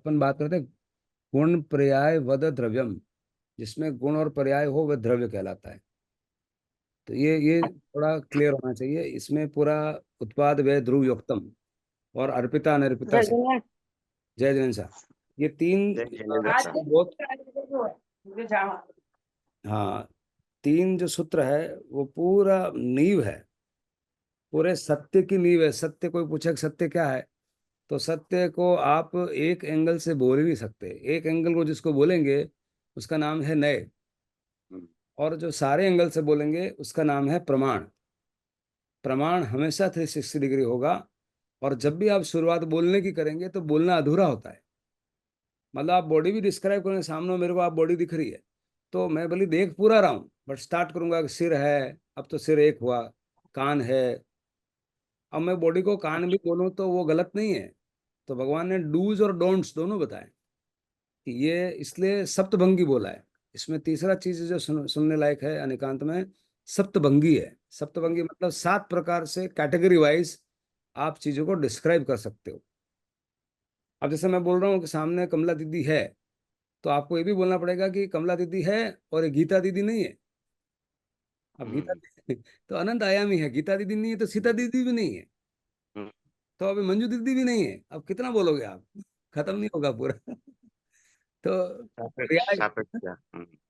अपन बात करते हैं गुण पर्याय वद द्रव्यम, जिसमें गुण और पर्याय हो वह द्रव्य कहलाता है। तो ये थोड़ा क्लियर होना चाहिए इसमें पूरा। उत्पाद व्यय ध्रुव योक्तम और अर्पिता अनर्पिता से। जय जैन साहब, ये तीन जय जिनेन्द्र साहब। बहुत, हाँ, तीन जो सूत्र है वो पूरा नींव है, पूरे सत्य की नींव है। सत्य, कोई पूछे कि सत्य क्या है, तो सत्य को आप एक एंगल से बोल ही नहीं सकते। एक एंगल को जिसको बोलेंगे उसका नाम है नय, और जो सारे एंगल से बोलेंगे उसका नाम है प्रमाण। प्रमाण हमेशा 360 डिग्री होगा। और जब भी आप शुरुआत बोलने की करेंगे तो बोलना अधूरा होता है। मतलब आप बॉडी भी डिस्क्राइब करें, सामने मेरे को आप बॉडी दिख रही है तो मैं भले देख पूरा रहा हूँ, बट स्टार्ट करूंगा कि सिर है, अब तो सिर एक हुआ, कान है। अब मैं बॉडी को कान भी बोलूं तो वो गलत नहीं है। तो भगवान ने डूज और डोंट्स दोनों बताए कि ये इसलिए सप्तभंगी बोला है। इसमें तीसरा चीज जो सुनने लायक है अनेकांत में, सप्तभंगी है। सप्तभंगी मतलब 7 प्रकार से कैटेगरी वाइज आप चीजों को डिस्क्राइब कर सकते हो। अब जैसे मैं बोल रहा हूँ कि सामने कमला दीदी है, तो आपको ये भी बोलना पड़ेगा कि कमला दीदी है और ये गीता दीदी नहीं है। अब गीता दीदी तो अनंत आयामी है, गीता दीदी नहीं है तो सीता दीदी भी नहीं है, तो अभी मंजू दीदी भी नहीं है। अब कितना बोलोगे आप, खत्म नहीं होगा पूरा। तो सापेक्ष पर्याय, सापेक्ष।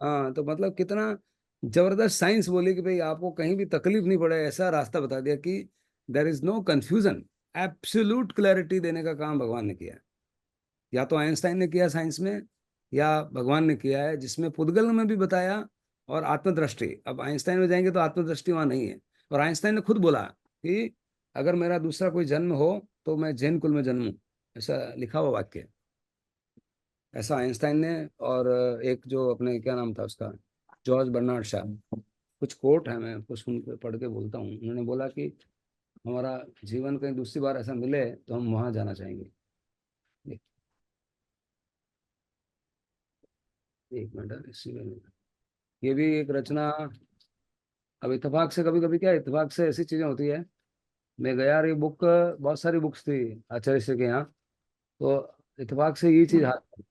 हाँ, तो मतलब कितना जबरदस्त साइंस बोली कि भाई आपको कहीं भी तकलीफ नहीं पड़े, ऐसा रास्ता बता दिया कि there is no confusion. Absolute clarity देने का काम भगवान ने किया है। या तो आइंस्टाइन ने किया साइंस में, या भगवान ने किया है, जिसमें पुद्गल में भी बताया और आत्मदृष्टि। अब आइंस्टाइन में जाएंगे तो आत्मदृष्टि वहां नहीं है। और आइंस्टाइन ने खुद बोला कि अगर मेरा दूसरा कोई जन्म हो तो मैं जैन कुल में जन्मूं, ऐसा लिखा हुआ वाक्य है। ऐसा आइंस्टाइन ने। और एक जो अपने क्या नाम था उसका, जॉर्ज बर्नार्ड शॉ, कुछ कोट है, मैं उसको सुन के पढ़ के बोलता हूँ। उन्होंने बोला कि हमारा जीवन कहीं दूसरी बार ऐसा मिले तो हम वहां जाना चाहेंगे। एक मिनट, इसी में ये भी एक रचना। अब इत्तेफाक से कभी कभी क्या, इत्तेफाक से ऐसी चीजें होती है। मैं गया, ये बुक बहुत सारी बुक्स थी आचार्य श्री के यहाँ, तो इत्तेफाक से ये चीज हाथ,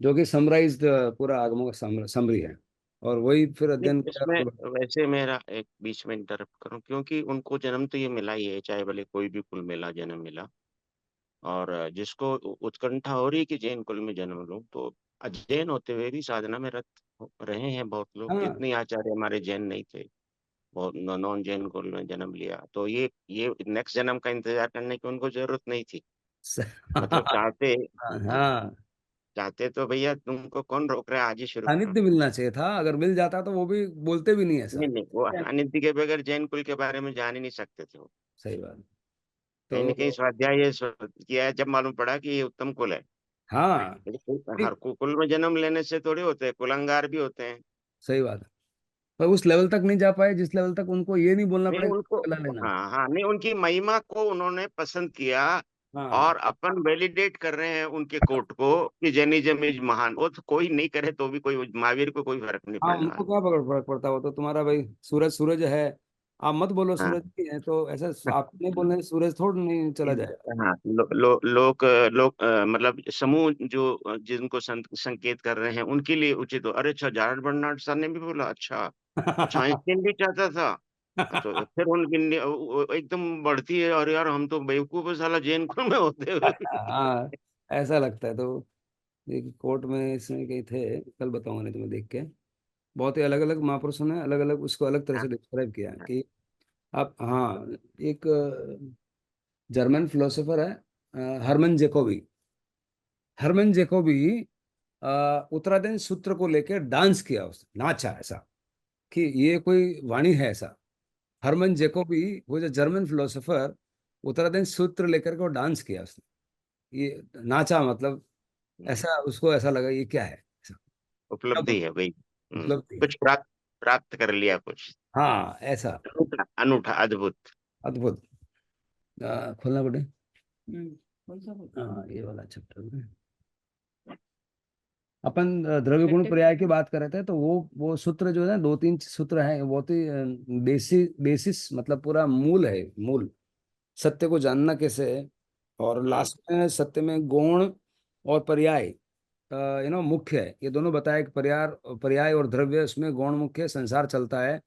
जो कि समराइज्ड पूरा आगमों का समरी है, और वही फिर नहीं, अध्ययन किया इसमें और। वैसे मेरा एक बीच में इंटरप्ट करूं, क्योंकि उनको जन्म तो ये मिला ही है, चाहे भले कोई भी कुल मिला जन्म मिला। और जिसको उत्कंठा हो रही है कि जैन कुल में जन्म लूं, तो अजैन होते हुए भी साधना में रत रहे हैं बहुत लोग। हाँ। जितने आचार्य हमारे जैन नहीं थे, बहुत नॉन जैन कुल में जन्म लिया, तो ये नेक्स्ट जन्म का इंतजार करने की उनको जरूरत नहीं थी। मतलब चाहते, हाँ, हाँ, हाँ। चाहते तो भैया तुमको कौन रोक रहा है, आज ही शुरू करो। सानिध्य मिलना चाहिए था, अगर मिल जाता तो वो भी बोलते भी नहीं नहीं ऐसा। नहीं, वो अनिति के बगैर जैन कुल के बारे में जान ही नहीं सकते थे वो। सही बात। कहीं तो ना कहीं स्वाध्याय ये किया है जब मालूम पड़ा कि ये उत्तम कुल है। हाँ, लेकिन नहीं, हर कुल में जन्म लेने से थोड़े होते हैं, कुलंगार भी होते हैं। सही बात है। पर उस लेवल तक नहीं जा पाए जिस लेवल तक उनको ये नहीं बोलना नहीं पड़ेगा उनको, चला लेना। हाँ हाँ, नहीं उनकी महिमा को उन्होंने पसंद किया। हाँ, और अपन वैलिडेट कर रहे हैं उनके कोट को कि जैनिज्म इज महान। वो तो कोई नहीं करे तो भी, कोई महावीर को कोई फर्क नहीं हाँ, पड़ने उनको वाला। क्या फर्क पड़ता हो, तो तुम्हारा भाई सूरज सूरज है, आप मत बोलो हाँ सूरज ही है, तो ऐसा आप नहीं बोलने से सूरज थोड़ा नहीं चला जाएगा। हाँ, लोग मतलब समूह जो जिनको संकेत कर रहे हैं उनके लिए उचित हो। अरे अच्छा, जॉर्ज बर्नार्ड सर ने भी बोला, अच्छा अच्छा, आइंस्टीन भी चाहता था। तो फिर उनकी वो एकदम बढ़ती है, और यार हम तो बेवकूफ है साला जैन कुल में होते हुए भी। हाँ, ऐसा लगता है। तो एक कोर्ट में इसमें कहीं थे, कल बताऊंगा नहीं तुम्हें देख के। बहुत ही अलग अलग महापुरुषों ने अलग अलग उसको अलग तरह हाँ, से डिस्क्राइब किया है कि आप, हाँ, एक जर्मन फिलोसोफर है, हरमन जेकोबी। हरमन जेकोबी उत्तराधीन सूत्र को लेकर डांस किया, उसने नाचा ऐसा कि ये कोई वाणी है ऐसा। हरमन जेकोबी, वो जो जर्मन फिलोसोफर, उत्तराधीन सूत्र लेकर के वो डांस किया उसने, ये नाचा, मतलब ऐसा उसको ऐसा लगा ये क्या है ऐसा। उपलब्धि अब है भाई। उपलब्धि है। कुछ प्राप्त प्राप्त कर लिया कुछ। हाँ, ऐसा अनूठा अनूठा अद्भुत। अद्भुत। खोलना पड़े। हाँ, ये वाला चैप्टर में अपन द्रव्य गुण पर्याय की बात कर रहे थे, तो वो सूत्र जो है, 2-3 सूत्र हैं, बहुत ही बेसिस, मतलब पूरा मूल है, मूल। सत्य को जानना कैसे है, और लास्ट में सत्य में गुण और पर्याय मुख्य है। ये दोनों बताया कि पर्याय, पर्याय और द्रव्य, उसमें गौण मुख्य संसार चलता है,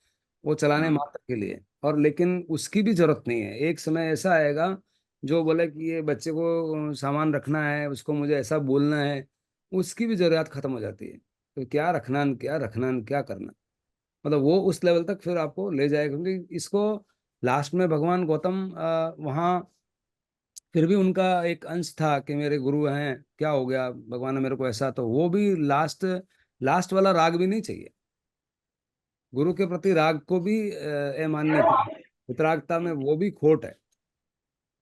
वो चलाने हुँ, मात्र के लिए। और लेकिन उसकी भी जरूरत नहीं है। एक समय ऐसा आएगा जो बोले कि ये बच्चे को सामान रखना है, उसको मुझे ऐसा बोलना है, उसकी भी जरूरत खत्म हो जाती है। तो क्या रखना, क्या रखना, क्या करना, मतलब वो उस लेवल तक फिर आपको ले जाएगा। क्योंकि इसको लास्ट में भगवान गौतम वहाँ, फिर भी उनका एक अंश था कि मेरे गुरु हैं, क्या हो गया भगवान ने मेरे को ऐसा, तो वो भी लास्ट, लास्ट वाला राग भी नहीं चाहिए। गुरु के प्रति राग को भी अमान्यता, वितरागता में वो भी खोट है।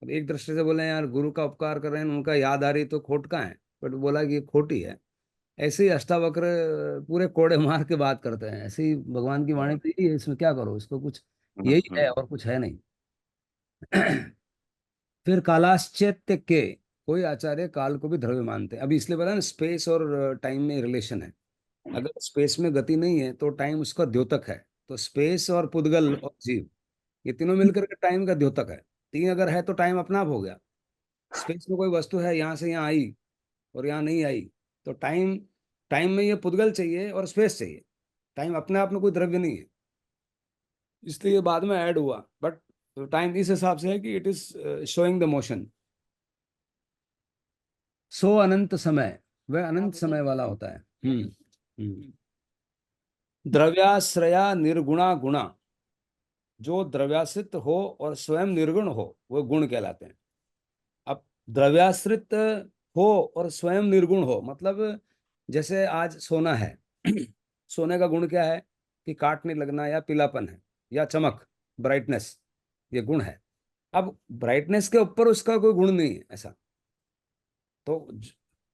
अब एक दृष्टि से बोले यार गुरु का उपकार कर रहे हैं, उनका याद आ रही तो खोट का है, बट बोला कि ये खोटी है। ऐसे ही अष्टावक्र पूरे कोड़े मार के बात करते हैं। ऐसे ही भगवान की वाणी तो यही है, इसमें क्या करो, इसको कुछ हुँ, यही है हुँ, और कुछ है नहीं। फिर कालाश्चैत्य के, कोई आचार्य काल को भी द्रव्य मानते हैं। अभी इसलिए पता है ना, स्पेस और टाइम में रिलेशन है। अगर स्पेस में गति नहीं है तो टाइम उसका द्योतक है। तो स्पेस और पुद्गल और जीव, ये तीनों मिलकर के टाइम का द्योतक है। तीन अगर है तो टाइम अपना आप हो गया। स्पेस में कोई वस्तु है, यहाँ से यहाँ आई और यहाँ नहीं आई, तो टाइम, टाइम में ये पुद्गल चाहिए और स्पेस चाहिए। टाइम अपने आप में कोई द्रव्य नहीं है, इसलिए ये बाद में ऐड हुआ। बट टाइम इस हिसाब से है कि it is showing the motion. So अनंत समय, वह अनंत समय वाला होता है। हम्म। द्रव्याश्रया निर्गुणा गुणा, जो द्रव्याश्रित हो और स्वयं निर्गुण हो वो गुण कहलाते हैं। अब द्रव्याश्रित हो और स्वयं निर्गुण हो, मतलब जैसे आज सोना है। सोने का गुण क्या है कि काट नहीं लगना, या पीलापन है, या चमक, ब्राइटनेस, ये गुण है। अब ब्राइटनेस के ऊपर उसका कोई गुण नहीं है ऐसा। तो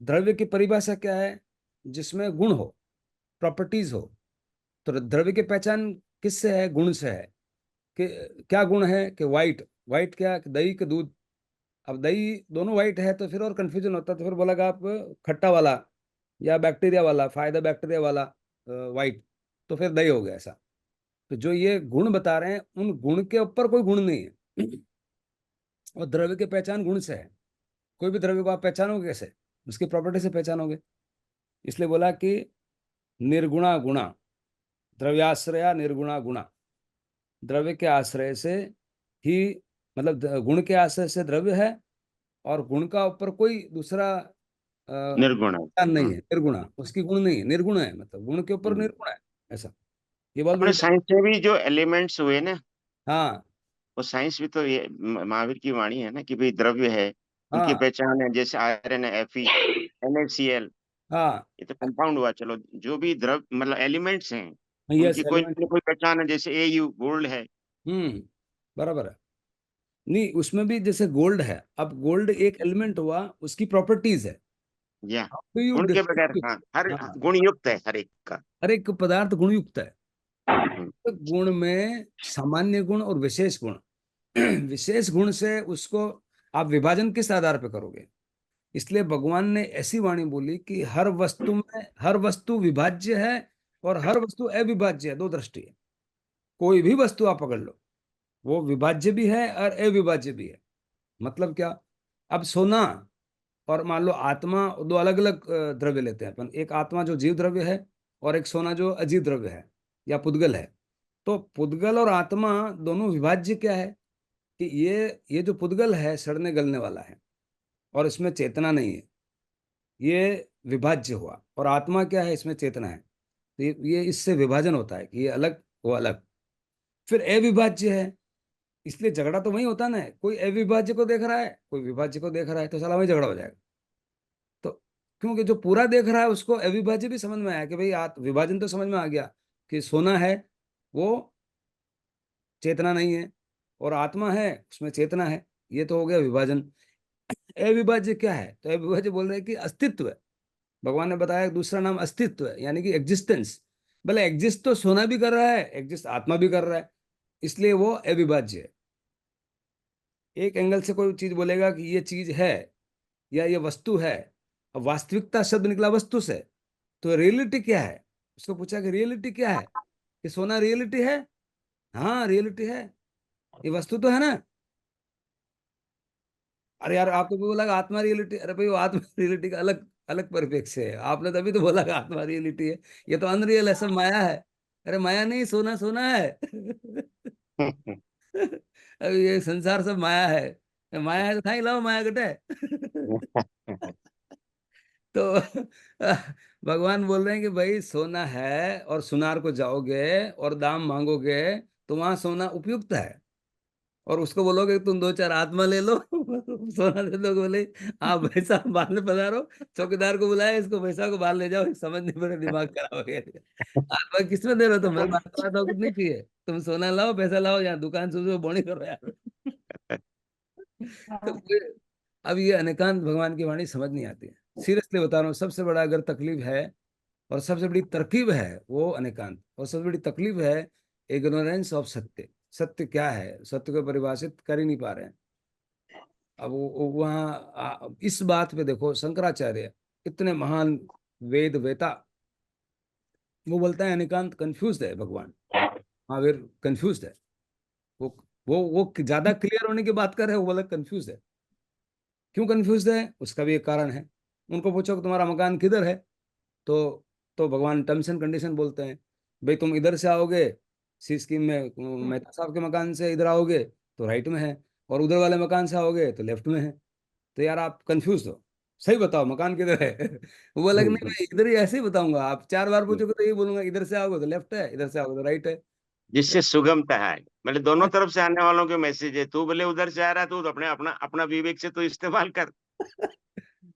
द्रव्य की परिभाषा क्या है, जिसमें गुण हो, प्रॉपर्टीज हो। तो द्रव्य की पहचान किससे है, गुण से है। कि क्या गुण है कि वाइट, वाइट क्या, कि दही के दूध। अब दही दोनों वाइट है तो फिर और कंफ्यूजन होता है, तो फिर बोला आप खट्टा वाला या बैक्टीरिया वाला, फायदा बैक्टीरिया वाला वाइट, तो फिर दही हो गया ऐसा। तो जो ये गुण बता रहे हैं, उन गुण के ऊपर कोई गुण नहीं है। और द्रव्य की पहचान गुण से है। कोई भी द्रव्य को आप पहचानोगे कैसे, उसकी प्रॉपर्टी से पहचानोगे। इसलिए बोला कि निर्गुणा गुणा, द्रव्याश्रया निर्गुणा गुणा। द्रव्य के आश्रय से ही, मतलब गुण के आश्रय से द्रव्य है, और गुण का ऊपर कोई दूसरा निर्गुण है। ज्ञान नहीं हुँ, है। निर्गुणा, उसकी गुण नहीं है, निर्गुण है, मतलब गुण के ऊपर हुँ। निर्गुण है ऐसा। ये बहुत अपने बड़ी साइंस में भी जो एलिमेंट्स हुए ना, हाँ वो साइंस भी तो ये महावीर की वाणी है ना कि भई द्रव्य है, उनकी हाँ पहचान है, जैसे आयरन है Fe, NaCl, हाँ। ये तो कंपाउंड हुआ। चलो, जो भी मतलब एलिमेंट्स हैं, यस, उनकी कोई एलिमेंट। न कोई पहचान है, जैसे Au गोल्ड है। हम्म, बराबर है। नहीं, उसमें भी जैसे गोल्ड है, अब गोल्ड एक एलिमेंट हुआ, उसकी प्रॉपर्टीज है। या हाउ डू यू गुण के बगैर, डिस्टिंग्विश। हाँ, हर हाँ, गुण युक्त है हर एक का। हर एक पदार्थ गुणयुक्त है। हुँ, तो गुण में सामान्य गुण और विशेष गुण। विशेष गुण से उसको आप विभाजन किस आधार पर करोगे। इसलिए भगवान ने ऐसी वाणी बोली कि हर वस्तु में, हर वस्तु विभाज्य है और हर वस्तु अविभाज्य है। दो दृष्टि है। कोई भी वस्तु आप पकड़ लो, वो विभाज्य भी है और अविभाज्य भी है। मतलब क्या, अब सोना और मान लो आत्मा, दो अलग अलग द्रव्य लेते हैं अपन। एक आत्मा जो जीव द्रव्य है, और एक सोना जो अजीव द्रव्य है या पुद्गल है। तो पुद्गल और आत्मा दोनों विभाज्य क्या है कि ये जो पुद्गल है सड़ने गलने वाला है और इसमें चेतना नहीं है, ये विभाज्य हुआ। और आत्मा क्या है, इसमें चेतना है। तो ये इससे विभाजन होता है कि ये अलग, वो अलग। फिर अविभाज्य है। इसलिए झगड़ा तो वही होता ना है, कोई अविभाज्य को देख रहा है, कोई विभाज्य को देख रहा है, तो साला वही झगड़ा हो जाएगा। तो क्योंकि जो पूरा देख रहा है उसको अविभाज्य भी समझ में आया कि भाई विभाजन तो समझ में आ गया कि सोना है, वो चेतना नहीं है, और आत्मा है, उसमें चेतना है। ये तो हो गया विभाजन। अविभाज्य क्या है, तो अविभाज्य बोल रहे हैं कि अस्तित्व है। भगवान ने बताया दूसरा नाम अस्तित्व है, यानी कि एग्जिस्टेंस। भले एग्जिस्ट तो सोना भी कर रहा है, एग्जिस्ट आत्मा भी कर रहा है, इसलिए वो अविभाज्य है। एक एंगल से कोई चीज बोलेगा कि ये चीज है या ये वस्तु है, अब वास्तविकता शब्द निकला वस्तु से, तो रियलिटी क्या है। उसको पूछा कि रियलिटी क्या है, कि सोना रियलिटी है। हाँ रियलिटी है, ये वस्तु तो है ना। अरे यार, आपको भी बोला कि आत्मा रियलिटी, अरे भाई वो आत्मा रियलिटी का अलग अलग परिप्रेक्ष्य है। आपने तभी तो बोला कि आत्मा रियलिटी है, ये तो अनरियल है, सब माया है। अरे माया नहीं, सोना सोना है। अभी ये संसार सब माया है, माया है तो खाई लाओ माया कटे। तो भगवान बोल रहे हैं कि भाई सोना है, और सुनार को जाओगे और दाम मांगोगे तो वहां सोना उपयुक्त है। और उसको बोलोगे तुम दो चार आत्मा ले लो, सोना दे दो, बोले आप भैंसा बांध में पधारो, चौकीदार को बुलाया, इसको भैंसा को बांध ले जाओ, समझ नहीं पड़े, दिमाग खराब हो गया। आत्मा किसमें दे रहे हो तुम? मैं बात कराता हूँ, कुछ नहीं चाहिए, तुम सोना लाओ, पैसा लाओ, यहाँ दुकान से बोनी करो यार। तो अब ये अनेकांत भगवान की वाणी समझ नहीं आती है। सीरियसली बता रहा हूँ, सबसे बड़ा अगर तकलीफ है और सबसे बड़ी तरकीब है वो अनेकांत, और सबसे बड़ी तकलीफ है इग्नोरेंस ऑफ सत्य। सत्य क्या है, सत्य को परिभाषित कर ही नहीं पा रहे हैं। अब वो वहाँ इस बात पे देखो, शंकराचार्य इतने महान वेद वेता, वो बोलता है अनेकांत कंफ्यूज है भगवान, महावीर कंफ्यूज है। वो वो ज्यादा क्लियर होने की बात कर रहे हैं, वो बोला कंफ्यूज है। क्यों कंफ्यूज है, उसका भी एक कारण है। उनको पूछो कि तुम्हारा मकान किधर है, तो भगवान टर्म्स एंड कंडीशन बोलते हैं, भाई तुम इधर से आओगे, सी स्कीम में मेहता साहब के मकान से इधर आओगे तो राइट में है, और उधर वाले मकान से आओगे तो लेफ्ट में है। तो यार आप कंफ्यूज हो, सही बताओ मकान किधर है। वो बोला कि नहीं मैं इधर ही ऐसे ही बताऊंगा, आप चार बार पूछोगे तो यही बोलूंगा, इधर से आओगे तो लेफ्ट है, इधर से आओगे तो राइट है। जिससे सुगमता है, मतलब दोनों तरफ से आने वालों के मैसेज है। तू बोले उधर से आ रहा है, तू तो अपने अपना अपना विवेक से तो इस्तेमाल कर।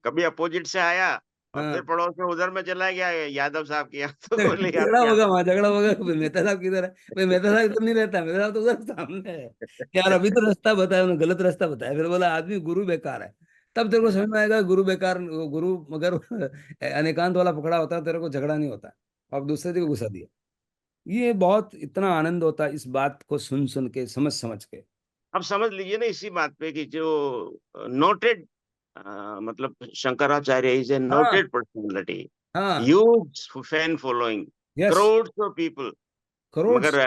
कभी अपोजिट से आया और फिर हाँ, पड़ोस में उधर में चला गया यादव साहब के यहाँ, तो बोले यार झगड़ा क्या। होगा वहां, झगड़ा होगा कि भाई मेहता साहब किधर है, भाई मेहता साहब इधर नहीं रहता, मेहता साहब तो उधर सामने है। यार अभी तो रास्ता बताया उन्होंने, गलत रास्ता बताया, फिर बोला आदमी गुरु बेकार है। तब तेरे को समझ में आएगा गुरु बेकार, वो गुरु मगर अनेकांत वाला पकड़ा होता है, तेरे को झगड़ा नहीं होता। अब दूसरे दिन घुसा दिया। ये बहुत इतना आनंद होता है इस बात को सुन सुन के, समझ समझ के। अब समझ लीजिए ना इसी बात पे कि जो नोटेड, मतलब शंकराचार्य इज ए हाँ नोटेड पर्सनालिटी, हाँ। Huge fan following, yes. Crore of people. Crore. मगर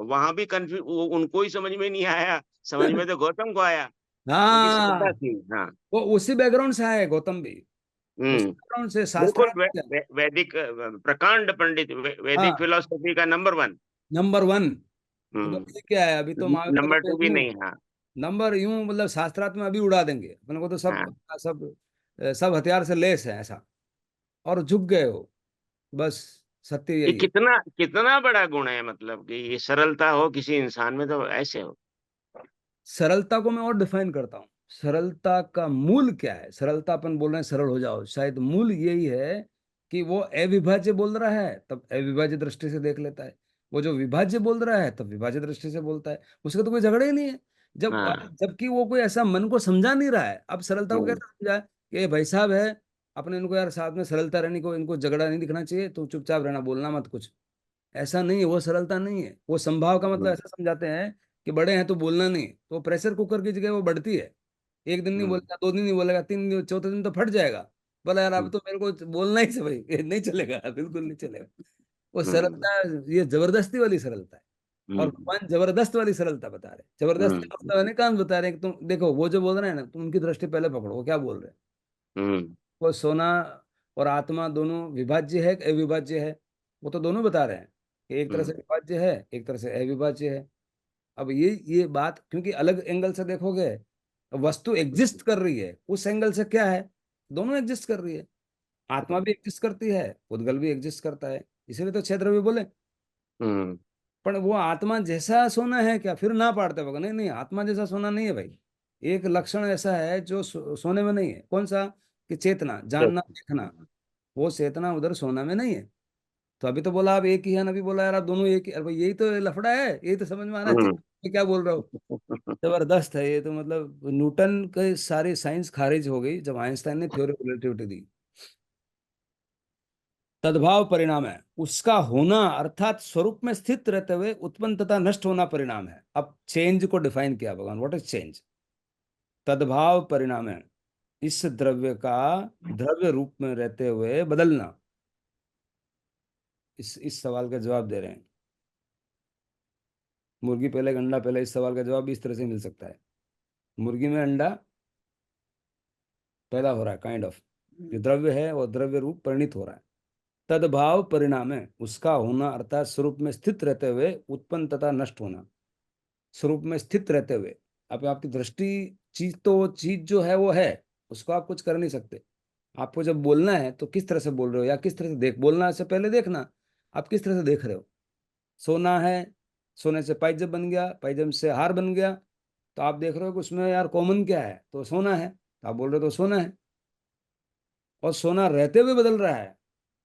वहां भी कंफ्यूज, उनको ही समझ में नहीं आया। समझ में तो गौतम को आया, क्योंकि श्रद्धा हाँ, थी। हाँ। वो उसी बैकग्राउंड से आया है गौतम भी, उसी हम्म। बैकग्राउंड से बिल्कुल शास्त्रार्थ से। वैदिक प्रकांड पंडित, वैदिक हाँ, फिलोसफी का नंबर वन। Number one. तो हम्म। बस ये क्या है, अभी तो महावीर नंबर तो टू भी यूं नहीं। हाँ। नंबर यूं मतलब शास्त्रार्थ में अभी उड़ा देंगे अपने को, तो सब हाँ, सब सब हथियार से लेस है ऐसा, और झुक गए हो, बस। सत्य ये यही है। कितना कितना बड़ा गुण है, मतलब कि ये सरलता हो किसी इंसान में तो ऐसे हो। सरलता को मैं और डिफाइन करता हूँ, सरलता का मूल क्या है? सरलता अपन बोल रहे हैं सरल हो जाओ, शायद मूल यही है कि वो अविभाज्य बोल रहा है तब अविभाज्य दृष्टि से देख लेता है, वो जो विभाज्य बोल रहा है तब विभाज्य दृष्टि से बोलता है, उसका तो कोई झगड़ा ही नहीं है। जब हाँ। जबकि वो कोई ऐसा मन को समझा नहीं रहा है। अब सरलता को हम्म। कैसे समझाए कि ये भाई साहब है, अपने इनको यार साथ में सरलता रहने को, इनको झगड़ा नहीं दिखना चाहिए, तो चुपचाप रहना, बोलना मत कुछ। ऐसा नहीं है, वो सरलता नहीं है, वो संभाव का मतलब हम्म। ऐसा समझाते हैं कि बड़े हैं तो बोलना नहीं, तो प्रेशर कुकर की जगह वो बढ़ती है। एक दिन नहीं हम्म। बोलेगा, दो दिन नहीं बोलेगा, तीन दिन, चौथे दिन तो फट जाएगा। बोला यार अब हम्म। तो मेरे को बोलना ही से भाई, ये नहीं चलेगा, बिल्कुल नहीं चलेगा। वो हम्म। सरलता, ये जबरदस्ती वाली सरलता है। और हम्म। भगवान जबरदस्त वाली सरलता बता रहे हैं, जबरदस्ती का मतलब अनेकांत बता रहे हैं कि तुम देखो, वो जो बोल रहे हैं ना, तुम उनकी दृष्टि पहले पकड़ो, वो क्या बोल रहे हैं। हम्म। वो सोना और आत्मा दोनों विभाज्य है कि अविभाज्य है, वो तो दोनों बता रहे हैं कि एक तरह से हम्म। विभाज्य है, एक तरह से अविभाज्य है। अब ये बात क्योंकि अलग एंगल से देखोगे, वस्तु एग्जिस्ट कर रही है, उस एंगल से क्या है, दोनों एग्जिस्ट कर रही है। आत्मा भी एग्जिस्ट करती है, उद्गल भी एग्जिस्ट करता है, इसीलिए तो क्षेत्र भी बोले। हम्म। पर वो आत्मा जैसा सोना है क्या, फिर ना पाड़ते वक्त, नहीं नहीं, आत्मा जैसा सोना नहीं है भाई। एक लक्षण ऐसा है जो सोने में नहीं है, कौन सा? कि चेतना, जानना देखना। वो चेतना उधर सोना में नहीं है। तो अभी तो बोला आप एक ही है ना, अभी बोला यार आप दोनों एक ही, अरे भाई यही तो लफड़ा है, यही तो समझ में आना हम्म। चाहिए, क्या बोल रहे हो। जबरदस्त है ये तो, मतलब न्यूटन के सारी साइंस खारिज हो गई जब आइंस्टाइन ने थ्योरी ऑफ रिलेटिविटी दी। तद्भाव परिणाम है, उसका होना अर्थात स्वरूप में स्थित रहते हुए उत्पन्न तथा नष्ट होना परिणाम है। अब चेंज को डिफाइन किया भगवान, व्हाट इज चेंज? तद्भाव परिणाम है, इस द्रव्य का द्रव्य रूप में रहते हुए बदलना। इस सवाल का जवाब दे रहे हैं। मुर्गी पहले कि अंडा पहले, इस सवाल का जवाब भी इस तरह से मिल सकता है। मुर्गी में अंडा पैदा हो रहा है, काइंड ऑफ। जो द्रव्य है वो द्रव्य रूप परिणित हो रहा है। तद्भाव परिणाम है उसका होना, अर्थात स्वरूप में स्थित रहते हुए उत्पन्न तथा नष्ट होना। स्वरूप में स्थित रहते हुए, अब आपकी दृष्टि, चीज तो चीज जो है वो है, उसको आप कुछ कर नहीं सकते। आपको जब बोलना है तो किस तरह से बोल रहे हो, या किस तरह से देख, बोलना से पहले देखना आप किस तरह से देख रहे हो। सोना है, सोने से पाइजब बन गया, पाइजब से हार बन गया, तो आप देख रहे हो कि उसमें यार कॉमन क्या है, तो सोना है, तो आप बोल रहे हो तो सोना है। और सोना रहते हुए बदल रहा है।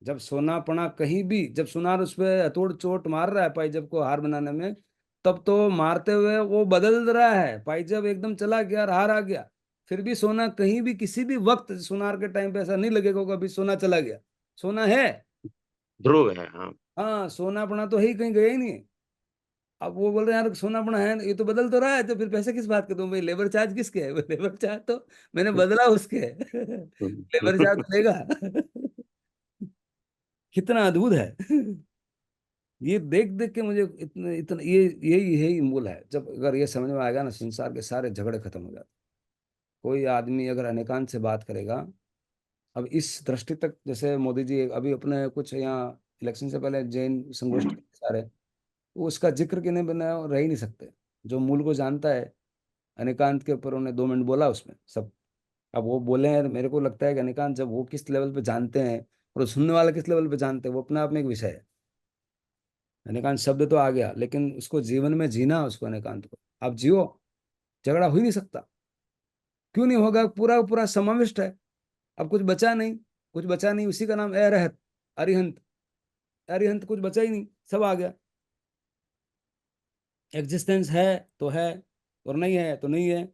जब सोनापना कहीं भी, जब सुनार उस पर हथौड़ चोट मार रहा है पाइजब को हार बनाने में, तब तो मारते हुए वो बदल रहा है, पाइजब एकदम चला गया और हार आ गया। फिर भी सोना कहीं भी किसी भी वक्त सुनार के टाइम पे ऐसा नहीं लगेगा कि अभी सोना चला गया। सोना है। ध्रुव है, हाँ। हाँ, सोनापना तो है ही, कहीं गया ही नहीं है। अब वो बोल रहे हैं यार सोनापना है, ये तो बदल तो रहा है, तो फिर पैसे किस बात के दूं भाई, लेबर चार्ज किसके है? लेबर चार्ज तो मैंने बदला उसके है। लेबर चार्ज देगा। कितना अद्भुत है। ये देख देख के मुझे इतना इतना ये यही यही मूल है। जब अगर ये समझ में आएगा ना, संसार के सारे झगड़े खत्म हो जाते। कोई आदमी अगर अनेकांत से बात करेगा, अब इस दृष्टि तक, जैसे मोदी जी अभी अपने कुछ यहाँ इलेक्शन से पहले जैन संगोष्ठी सारे, वो उसका जिक्र के नहीं बना रह ही नहीं सकते। जो मूल को जानता है, अनेकांत के ऊपर उन्होंने 2 मिनट बोला उसमें सब। अब वो बोले हैं, मेरे को लगता है कि अनेकांत जब वो किस लेवल पे जानते हैं और सुनने वाले किस लेवल पे जानते हैं, वो अपने आप में एक विषय है। अनेकांत शब्द तो आ गया, लेकिन उसको जीवन में जीना, उसको अनेकांत को आप जियो, झगड़ा हो ही नहीं सकता। क्यों नहीं होगा, पूरा पूरा समाविष्ट है। अब कुछ बचा नहीं, कुछ बचा नहीं, उसी का नाम अरहत, अरिहंत। अरिहंत कुछ बचा ही नहीं, सब आ गया। एग्जिस्टेंस है तो है, और नहीं है तो नहीं है।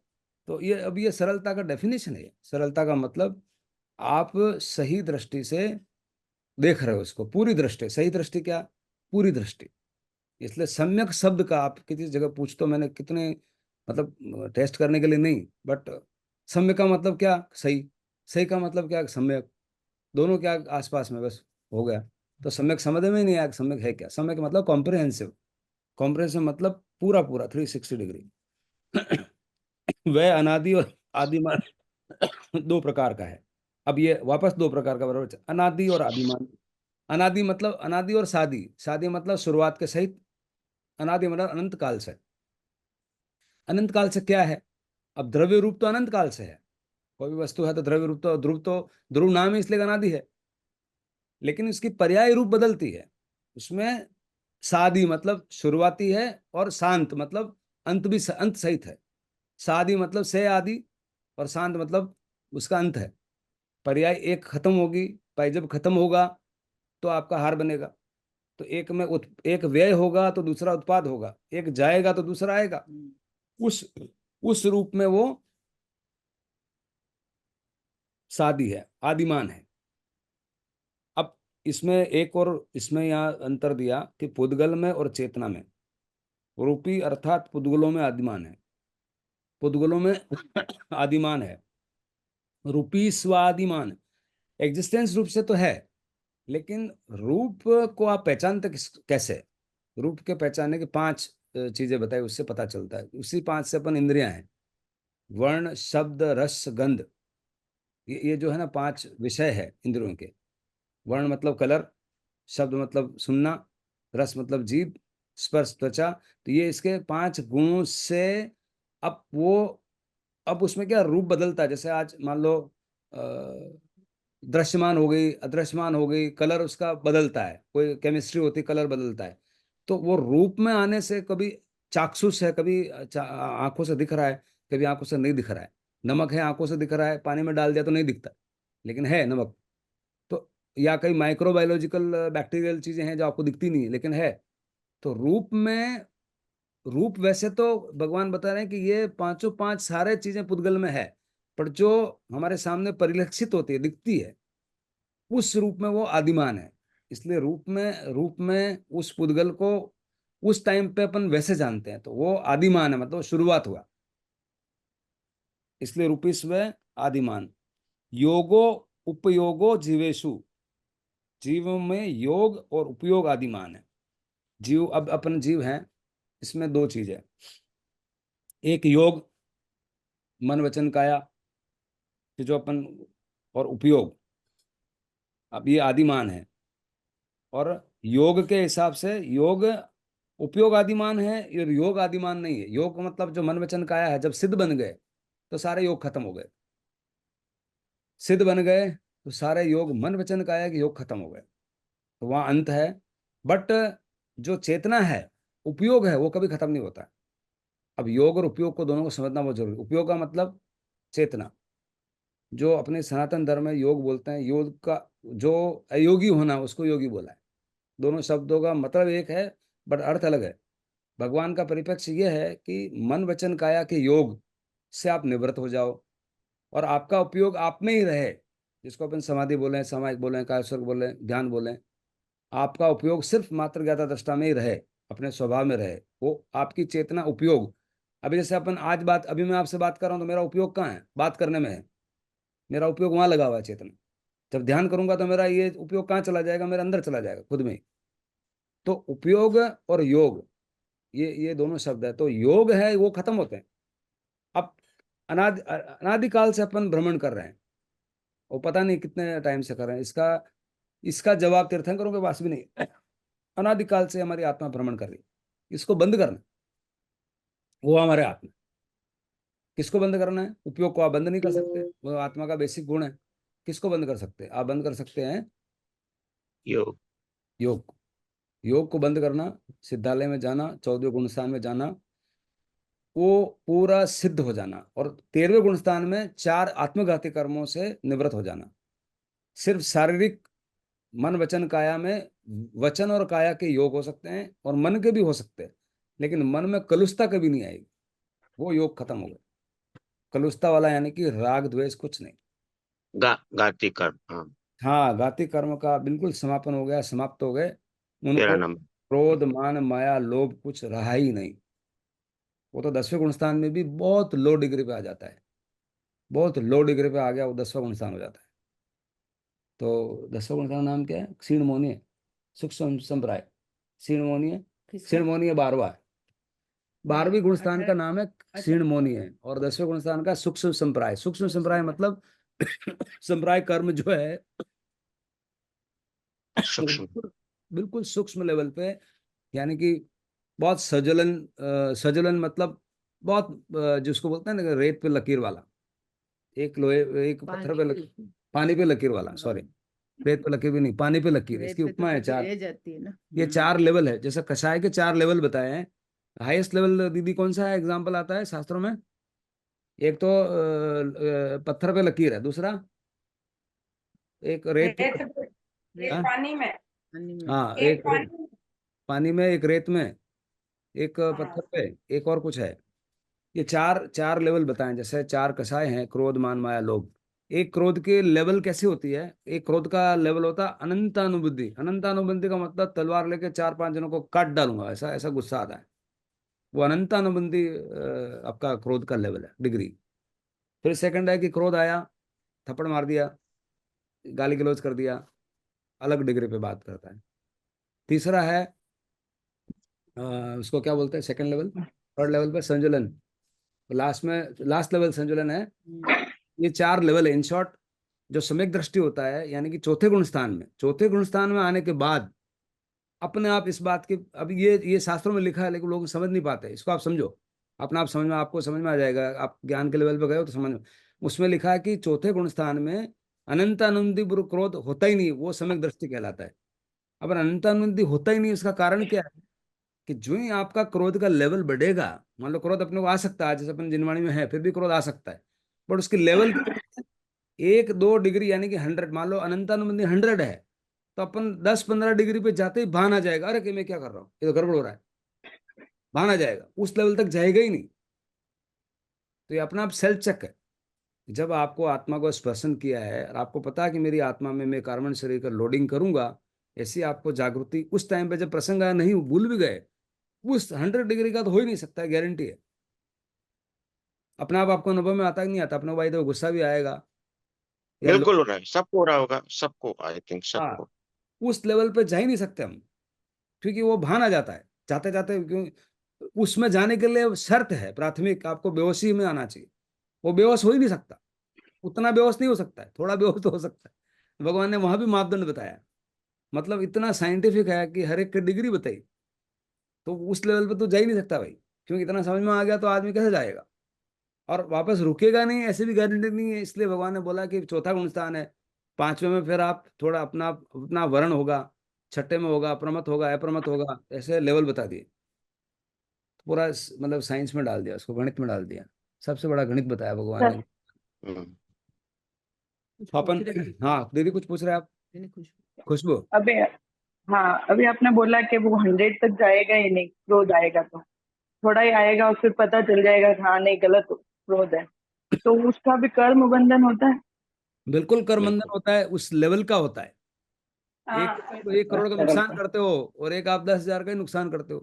तो ये अब ये सरलता का डेफिनेशन है। सरलता का मतलब आप सही दृष्टि से देख रहे हो उसको, पूरी दृष्टि। सही दृष्टि क्या? पूरी दृष्टि। इसलिए सम्यक शब्द का आप किसी जगह पूछ, तो मैंने कितने, मतलब टेस्ट करने के लिए नहीं, बट सम्यक का मतलब क्या? सही। सही का मतलब क्या? सम्यक। दोनों क्या आसपास में, बस हो गया। तो सम्यक समझ में ही नहीं आया कि सम्यक है क्या। सम्यक मतलब कॉम्प्रिहेंसिव। कॉम्प्रिहेंसिव मतलब पूरा पूरा 360 डिग्री। वह अनादि और आदिमान दो प्रकार का है। अब ये वापस दो प्रकार का बराबर, अनादि और आदिमान। अनादि मतलब अनादि और शादी, शादी मतलब शुरुआत के सहित। अनादि मतलब अनंत काल से। अनंत काल से क्या है? अब द्रव्य रूप तो अनंत काल से है। कोई भी वस्तु है तो द्रव्य रूप, तो ध्रुव, तो ध्रुव नाम है इसलिए अनादि है। लेकिन इसकी पर्याय रूप बदलती है। उसमें शादी मतलब शुरुआती है, और शांत मतलब अंत भी अंत सहित है। शादी मतलब से आदि, और शांत मतलब उसका अंत है। पर्याय एक खत्म होगी, भाई जब खत्म होगा तो आपका हार बनेगा। तो एक में एक व्यय होगा तो दूसरा उत्पाद होगा, एक जाएगा तो दूसरा आएगा। उस उस रूप में वो शादी है, आदिमान है। अब इसमें एक और, इसमें यहाँ अंतर दिया कि पुद्गल में और चेतना में। रूपी अर्थात पुद्गलों में आदिमान है, पुद्गलों में आदिमान है। रूपी स्वादिमान, एग्जिस्टेंस रूप से तो है, लेकिन रूप को आप पहचानते कैसे? रूप के पहचानने की 5 चीजें बताई, उससे पता चलता है। उसी 5 से अपन इंद्रियां हैं, वर्ण शब्द रस गंध। ये जो है ना 5 विषय है इंद्रियों के। वर्ण मतलब कलर, शब्द मतलब सुनना, रस मतलब जीभ, स्पर्श त्वचा। तो ये इसके 5 गुणों से, अब वो, अब उसमें क्या रूप बदलता है। जैसे आज मान लो दृश्यमान हो गई, अदृश्यमान हो गई, कलर उसका बदलता है, कोई केमिस्ट्री होती, कलर बदलता है। तो वो रूप में आने से, कभी चाक्षुष है, कभी आंखों से दिख रहा है, कभी आंखों से नहीं दिख रहा है। नमक है, आंखों से दिख रहा है, पानी में डाल दिया तो नहीं दिखता, लेकिन है नमक। तो या कई माइक्रोबायोलॉजिकल बैक्टीरियल चीजें हैं जो आपको दिखती नहीं है, लेकिन है। तो रूप में, रूप वैसे तो भगवान बता रहे हैं कि ये पांचों पांच सारे चीजें पुद्गल में है, पर जो हमारे सामने परिलक्षित होती है, दिखती है, उस रूप में वो आदिमान है। इसलिए रूप में उस पुद्गल को उस टाइम पे अपन वैसे जानते हैं, तो वो आदिमान है, मतलब शुरुआत हुआ। इसलिए रूपिस्व आदिमान। योगो उपयोगो जीवेशु, जीवों में योग और उपयोग आदिमान है। जीव, अब अपन जीव हैं, इसमें 2 चीज है। एक योग, मन वचन काया, कि जो अपन, और उपयोग, अब ये आदिमान है। और योग के हिसाब से योग उपयोग आदिमान है, और योग आदिमान नहीं है। योग का मतलब जो मन वचन काया है, जब सिद्ध बन गए तो सारे योग खत्म हो गए। सिद्ध बन गए तो सारे योग, मन वचन काया के योग खत्म हो गए, तो वहाँ अंत है। बट जो चेतना है, उपयोग है, वो कभी खत्म नहीं होता है। अब योग और उपयोग को दोनों को समझना बहुत जरूरी है। उपयोग का मतलब चेतना, जो अपने सनातन धर्म में योग बोलते हैं, योग का जो अयोगी होना उसको योगी बोला है। दोनों शब्दों का मतलब एक है, बट अर्थ अलग है। भगवान का परिप्रेक्ष्य ये है कि मन वचन काया के योग से आप निवृत्त हो जाओ, और आपका उपयोग आप में ही रहे, जिसको अपन समाधि बोलें, सामायिक बोलें, कायस्वर्ग बोलें, ध्यान बोलें। आपका उपयोग सिर्फ मात्र ज्ञाता दृष्टा में ही रहे, अपने स्वभाव में रहे, वो आपकी चेतना उपयोग। अभी जैसे अपन आज बात, अभी मैं आपसे बात कर रहा हूँ, तो मेरा उपयोग कहाँ है? बात करने में है। मेरा उपयोग वहां लगा हुआ है, चेतना। जब ध्यान करूंगा तो मेरा ये उपयोग कहाँ चला जाएगा? मेरे अंदर चला जाएगा, खुद में ही। तो उपयोग और योग, ये दोनों शब्द है। तो योग है वो खत्म होते हैं। अब अनादिकाल से अपन भ्रमण कर रहे हैं, और पता नहीं कितने टाइम से कर रहे हैं। इसका इसका जवाब तीर्थंकरों के पास भी नहीं है। अनादिकाल से हमारी आत्मा भ्रमण कर रही है। इसको बंद करना, वो हमारे हाथ में। किसको बंद करना है? उपयोग को आप बंद नहीं कर सकते, वो आत्मा का बेसिक गुण है। किसको बंद कर सकते हैं? आप बंद कर सकते हैं योग। योग को। योग को बंद करना, सिद्धालय में जाना, 14वें गुण स्थान में जाना, वो पूरा सिद्ध हो जाना, और 13वें गुण स्थान में 4 आत्मघाती कर्मों से निवृत्त हो जाना। सिर्फ शारीरिक, मन वचन काया में वचन और काया के योग हो सकते हैं, और मन के भी हो सकते हैं, लेकिन मन में कलुषता कभी नहीं आएगी। वो योग खत्म हो गए। कलुषता वाला यानी कि राग द्वेष कुछ नहीं। गाती कर्म, हाँ। हाँ, घाती कर्म का बिल्कुल समापन हो गया, समाप्त हो गए। तेरा उनको नंबर। क्रोध, मान, माया, लोभ कुछ रहा ही नहीं। वो तो 10वें गुण स्थान में भी बहुत लो डिग्री पे आ जाता है। बहुत लो डिग्री पे आ गया, वो 10वां गुण स्थान हो जाता है। तो 10वां गुण स्थान का नाम क्या है? क्षीण मोनी है, सूक्ष्म संप्राय। क्षीण मोनी है, क्षीण मोनी है 12वां है। 12वीं गुण स्थान का नाम है क्षीण मोनी है, और 10वें गुण स्थान का सूक्ष्म संप्राय। सूक्ष्म संप्राय मतलब संप्राय कर्म जो है, वो सूक्ष्म। बिल्कुल बिल्कुल सूक्ष्म लेवल पे, यानी कि बहुत सजलन, सजलन मतलब बहुत, जिसको बोलते हैं ना रेत पे लकीर वाला, एक लोहे, एक पत्थर पे पानी पे लकीर वाला, सॉरी। रेत पे लकीर भी नहीं, पानी पे लकीर, इसकी उपमा है। चार, जाती है ना। ये 4 लेवल है। जैसे कषाय के 4 लेवल बताए हैं। हाईएस्ट लेवल दीदी कौन सा है, एग्जाम्पल आता है शास्त्रों में? एक तो पत्थर पे लकीर है, दूसरा एक रेत रेत पे। पे, रेत हाँ, पानी में, पानी में, हाँ, एक एक पानी में। पानी में, एक रेत में, एक हाँ, पत्थर पे, एक और कुछ है। ये चार चार लेवल बताएं। जैसे 4 कषाय हैं, क्रोध, मान, माया, लोभ। एक क्रोध के लेवल कैसी होती है? एक क्रोध का लेवल होता है अनंतानुबुद्धि। अनंतानुबुद्धि का मतलब तलवार लेके 4-5 जनों को काट डालूंगा, ऐसा ऐसा गुस्सा आता है। वो अनंतानुबुद्धि आपका क्रोध का लेवल है, डिग्री। फिर सेकंड है कि क्रोध आया, थप्पड़ मार दिया, गाली गलौज कर दिया, अलग डिग्री पे बात करता है। तीसरा है अ, उसको क्या बोलते हैं, सेकंड लेवल। थर्ड लेवल पे संजुलन। लास्ट में लास्ट लेवल संजुलन है। ये 4 लेवल है इन शॉर्ट। जो सम्यक दृष्टि होता है, यानी कि चौथे गुण स्थान में आने के बाद अपने आप इस बात की, अब ये शास्त्रों में लिखा है, लेकिन लोग समझ नहीं पाते। इसको आप समझो, अपना आप समझ में, आपको समझ में आ जाएगा। आप ज्ञान के लेवल पे गए हो तो समझ में। उसमें लिखा है कि चौथे गुण स्थान में अनंतानंदी बुरु क्रोध होता ही नहीं, वो सम्यक दृष्टि कहलाता है। अब अनंतानंदी होता ही नहीं, उसका कारण क्या है? कि जो ही आपका क्रोध का लेवल बढ़ेगा, मान लो क्रोध अपने को आ सकता है, जैसे अपन जिनवाणी में है, फिर भी क्रोध आ सकता है, बट उसकी लेवल 1-2 डिग्री, यानी कि 100, मान लो अनंतानुबंधी 100 है, तो अपन 10-15 डिग्री पे जाते ही भान आ जाएगा, अरे कि मैं क्या कर रहा हूँ, ये तो गड़बड़ हो रहा है। भान आ जाएगा, उस लेवल तक जाएगा ही नहीं। तो ये अपना आप सेल्फ चेक है। जब आपको आत्मा को स्पर्शन किया है, और आपको पता है कि मेरी आत्मा में मैं कार्बन शरीर का लोडिंग करूंगा, ऐसी आपको जागृति उस टाइम पे जब प्रसंग आया, नहीं भूल भी गए, उस 100 डिग्री का तो हो ही नहीं सकता है, गारंटी है। अपने आप आपको अनुभव में आता कि नहीं आता? अपने को भाई तो गुस्सा भी आएगा, या लो, बिल्कुल हो रहा है, सबको हो रहा होगा, सबको, आई थिंक हाँ, सबको। उस लेवल पे जा ही नहीं सकते हम, क्योंकि वो भान आ जाता है जाते जाते। क्यों? उसमें जाने के लिए शर्त है प्राथमिक, आपको बेहोशी में आना चाहिए। वो बेहोश हो ही नहीं सकता। उतना बेहोश नहीं हो सकता है, थोड़ा बेहोश तो हो सकता है। भगवान ने वहां भी मापदंड बताया। मतलब इतना साइंटिफिक है कि हर एक की डिग्री बताई। तो उस लेवल पे तो जा ही नहीं सकता भाई, क्योंकि इतना समझ में आ गया तो आदमी कैसे जाएगा। और वापस रुकेगा नहीं, ऐसे भी गारंटी नहीं है। इसलिए भगवान ने बोला कि चौथा गुण स्थान है। पांचवें में फिर आप थोड़ा अपना अपना वर्ण होगा, छठे में होगा प्रमत होगा अप्रमत होगा, ऐसे लेवल बता दिए। पूरा मतलब साइंस में डाल दिया उसको, गणित में डाल दिया। सबसे बड़ा गणित बताया भगवान ने। हम्म। अपन, हाँ दीदी कुछ पूछ रहे हैं आप? खुशबू। अभी, हाँ अभी आपने बोला कि वो 100 तक जाएगा ही नहीं, क्रोध आएगा तो थोड़ा ही आएगा और फिर पता चल जाएगा कि हाँ नहीं गलत क्रोध है, तो उसका भी कर्म बंधन होता है। बिल्कुल कर्मबंधन बिल्कुल। होता है, उस लेवल का होता है। एक हाँ, तो 1 करोड़ का नुकसान करते हो, और एक आप 10,000 का ही नुकसान करते हो।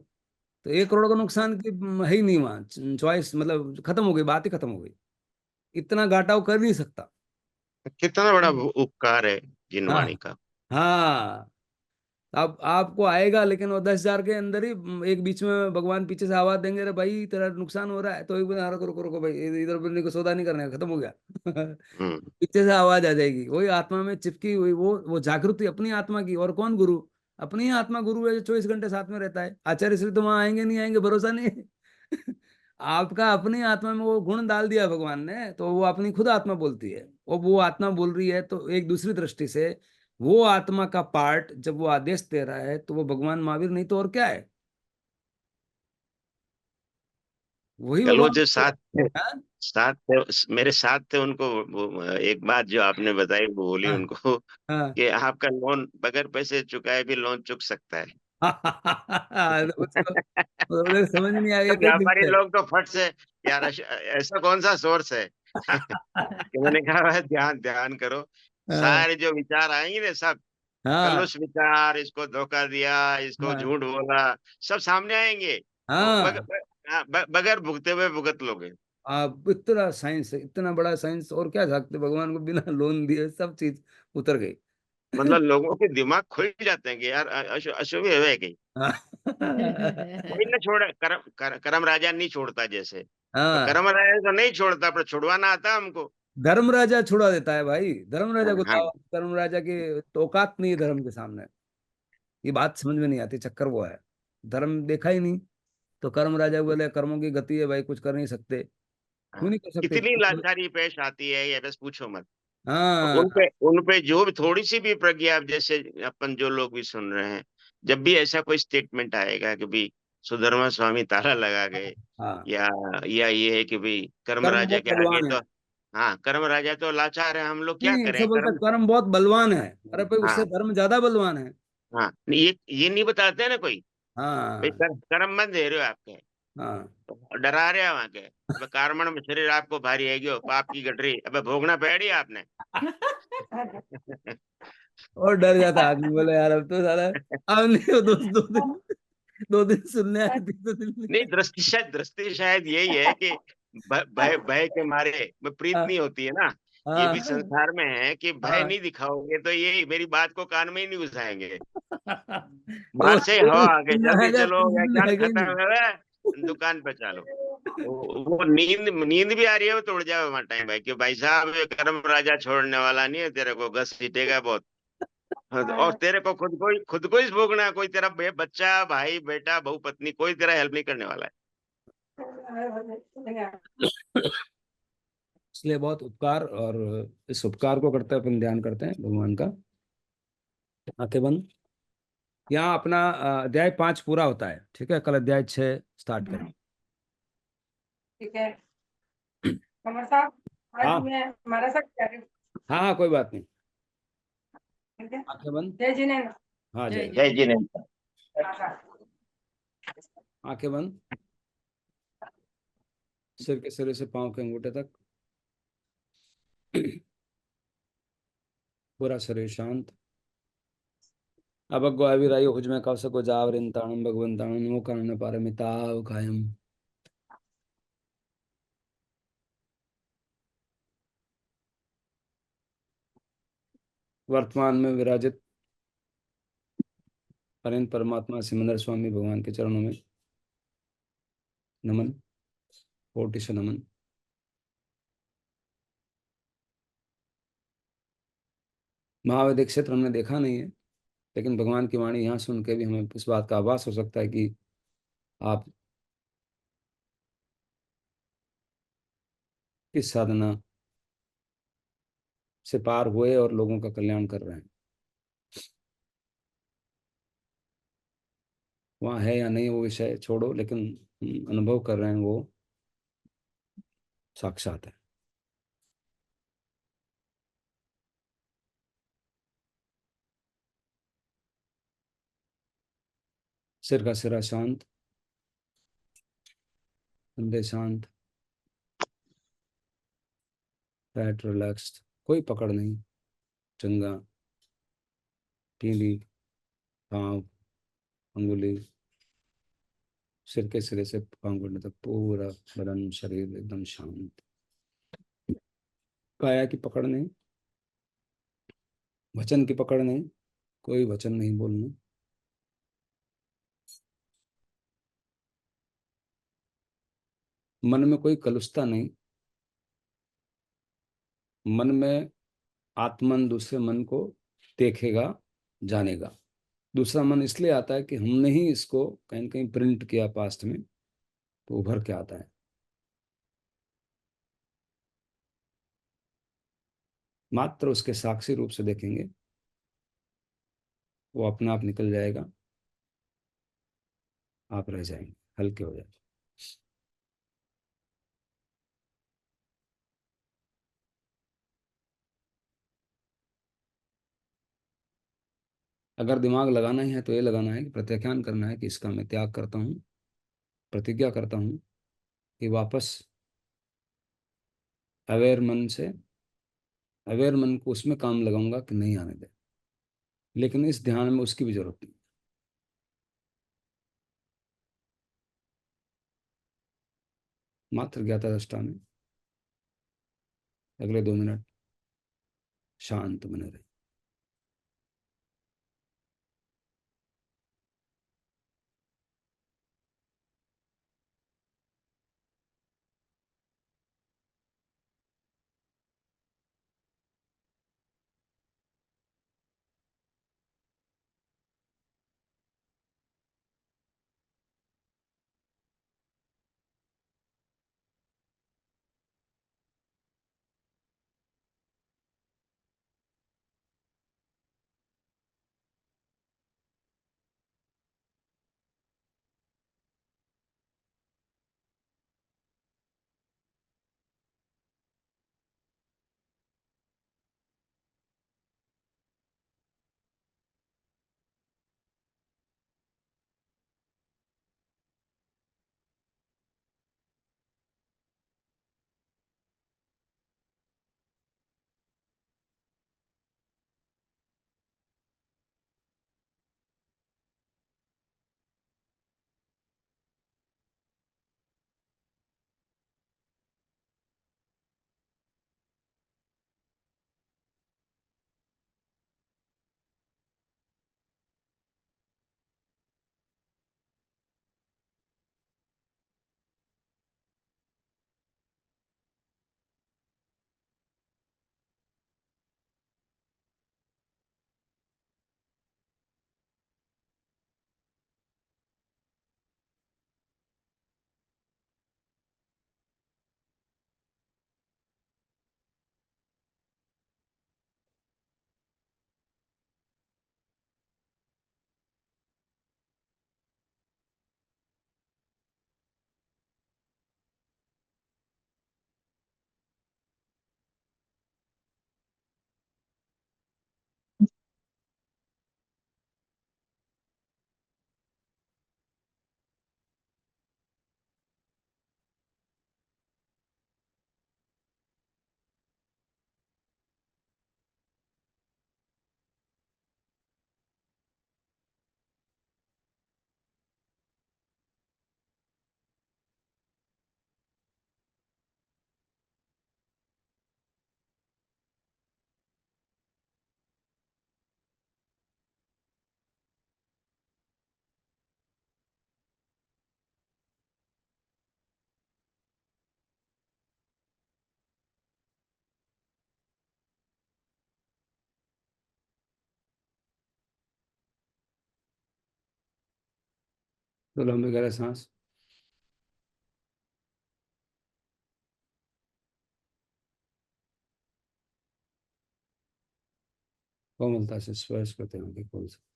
तो 1 करोड़ का नुकसान की है ही नहीं वहाँ चॉइस, मतलब खत्म हो गई, बात ही खत्म हो गई। इतना घाटा वो कर नहीं सकता। कितना बड़ा उपकार है जिनवाणी हाँ। का। हाँ। अब आपको आएगा, लेकिन वो 10,000 के अंदर ही एक बीच में भगवान पीछे से आवाज देंगे, अरे भाई तेरा नुकसान हो रहा है, तो एक बार रुको रुको रुको भाई, इधर उधर को सौदा नहीं करना है, खत्म हो गया। हम्म। पीछे से आवाज आ जाएगी, वही आत्मा में चिपकी हुई वो जागृति अपनी आत्मा की। और कौन गुरु? अपनी ही आत्मा गुरु है, जो 24 घंटे साथ में रहता है। आचार्य श्री तो वहां आएंगे नहीं आएंगे भरोसा नहीं है। आपका अपनी आत्मा में वो गुण डाल दिया भगवान ने, तो वो अपनी खुद आत्मा बोलती है। और वो आत्मा बोल रही है, तो एक दूसरी दृष्टि से वो आत्मा का पार्ट जब वो आदेश दे रहा है, तो वो भगवान महावीर नहीं तो और क्या है? वही कल वो भगवान। जो साथ थे, हाँ। साथ थे, मेरे साथ थे, उनको वो एक बात जो आपने बताई वो बोली हाँ। उनको हाँ। कि आपका लोन बगैर पैसे चुकाए भी लोन चुक सकता है। तो उसको तो उधर समझ नहीं आ तो गया, कोई व्यापारी लिखते लोग तो फट से, यार ऐसा कौन सा सोर्स है? कि मैंने कहा भाई ध्यान ध्यान करो। हाँ। सारे जो विचार आएंगे ना सब, हाँ। कलुष विचार, इसको धोखा दिया, इसको हाँ। झूठ बोला, सब सामने आएंगे। वो हाँ। बगैर भुगते हुए भुगत लोगे। आप इतना साइंस है, इतना बड़ा साइंस, और क्या सकते भगवान को बिना लोन दिए सब चीज उतर गई। मतलब लोगों के दिमाग खुल जाते हैं कि यार अशुभ है कहीं। कोई हाँ। ना छोड़े, करम राजा नहीं छोड़ता जैसे। तो हाँ। करम राजा तो नहीं छोड़ता, पर छुड़वाना आता हमको। धर्म राजा छुड़ा देता है भाई। धर्म राजा को हाँ। लाओ, धर्म राजा की तो औकात नहीं है धर्म के सामने। ये बात समझ में नहीं आती, चक्कर वो है। धर्म देखा ही नहीं, तो कर्म राजा बोले कर्मों की गति है भाई, कुछ कर नहीं सकते। क्यों हाँ। नहीं कर सकते? कितनी लाचारी पेश आती है ये बस पूछो मत। हाँ। उन पे जो भी थोड़ी सी भी प्रज्ञा, जैसे अपन जो लोग भी सुन रहे हैं, जब भी ऐसा कोई स्टेटमेंट आएगा कि भाई सुधर्मा स्वामी ताला लगा गए, हाँ। या ये है कि भाई कर्म कर्म राजा बहुत के आगे बलवान है। तो, हाँ कर्म राजा तो लाचार है, हम लोग क्या नहीं, ऐसा करें बोलता कर्म। कर्म बहुत बलवान है। अरे भाई उससे हाँ। धर्म ज्यादा बलवान है। हाँ, ये नहीं बताते ना कोई, भाई हाँ। कर्म मत दे रहे हो आपके, हाँ। तो डरा रहे हैं वहां के। अब कार्मण में शरीर आपको भारी है गयो, पाप की गठरी अब भोगना पड़ी आपने। और डर जाता आदमी, बोले यार अब तो सारा, अब नहीं हो, दो दिन सुनने आए, तीसरे दिन नहीं नहीं, आए। दृष्टि शायद यही है कि भय भय के मारे में प्रीत हाँ। नहीं होती है ना। ये भी हाँ। संसार में है कि भय हाँ। नहीं दिखाओगे तो ये मेरी बात को कान में ही नहीं घुसाएंगे। वो बाहर से ही दो हवा दिन आ गई, सुनने जल्दी आएगा, चलो तीसरे दिन व्याख्यान आएगा ही खत्म नहीं। है, दुकान पे चलो। वो नींद नींद भी आ रही है, वो तोड़ जाओ वहां टाइम भाई, कि भाई साहब ये कर्म राजा छोड़ने वाला नहीं है, तेरे को घस सीटेगा बहुत। हाँ, और तेरे को खुद को ही भोगना है, कोई तेरा बच्चा भाई बेटा बहू पत्नी कोई तेरा हेल्प नहीं करने वाला है। इसलिए बहुत उपकार, और इस उपकार को करते अपन ध्यान करते हैं भगवान का। आंखें बंद। यहाँ अपना अध्याय 5 पूरा होता है, ठीक है? कल अध्याय 6 स्टार्ट करें। ठीक है कमर साहब, आज हाँ। मैं हमारा सब क्या है? हाँ हाँ, कोई बात नहीं। ठीक है। आंखें बंद। जय जिनेन्द्र। हाँ, जय जय। जय जय। जिनेन्द्र। आंखें बंद। सिर के सिरे से पाँव के अंगूठे तक पूरा शरीर शांत। अभग्गो अविरायो हुजमे कवसको जावरिंताणं भगवंताणं नमो कानन पारमिताव कायम। वर्तमान में विराजित अनंत परमात्मा सिमंदर स्वामी भगवान के चरणों में नमन, कोटि से नमन। महावैदिक क्षेत्र हमने देखा नहीं है, लेकिन भगवान की वाणी यहाँ सुन के भी हमें इस बात का आभास हो सकता है कि आप इस साधना से पार हुए और लोगों का कल्याण कर रहे हैं। वहाँ है या नहीं वो विषय छोड़ो, लेकिन हम अनुभव कर रहे हैं वो साक्षात है। सिर का सिरा शांत, कंधे शांत, पेट रिलैक्स्ड, कोई पकड़ नहीं, चंगा, तीली, पाँव, अंगुली, सिर के सिरे से पाँव घुटने तक पूरा बदन शरीर एकदम शांत। काया की पकड़ नहीं, वचन की पकड़ नहीं, कोई वचन नहीं बोलना। मन में कोई कलुषता नहीं। मन में आत्मन दूसरे मन को देखेगा, जानेगा। दूसरा मन इसलिए आता है कि हमने ही इसको कहीं न कहीं प्रिंट किया पास्ट में, तो उभर के आता है। मात्र उसके साक्षी रूप से देखेंगे, वो अपने आप निकल जाएगा, आप रह जाएंगे, हल्के हो जाएंगे। अगर दिमाग लगाना ही है तो ये लगाना है कि प्रत्याख्यान करना है कि इसका मैं त्याग करता हूँ, प्रतिज्ञा करता हूँ कि वापस अवेयर मन से, अवेयर मन को उसमें काम लगाऊंगा कि नहीं आने दे। लेकिन इस ध्यान में उसकी भी जरूरत नहीं। मात्र ज्ञाता दृष्टा में अगले 2 मिनट शांत बने रहे। तो लंबी गहरा सांस। कोमलता से स्पर्श करते हैं आगे खोल सकते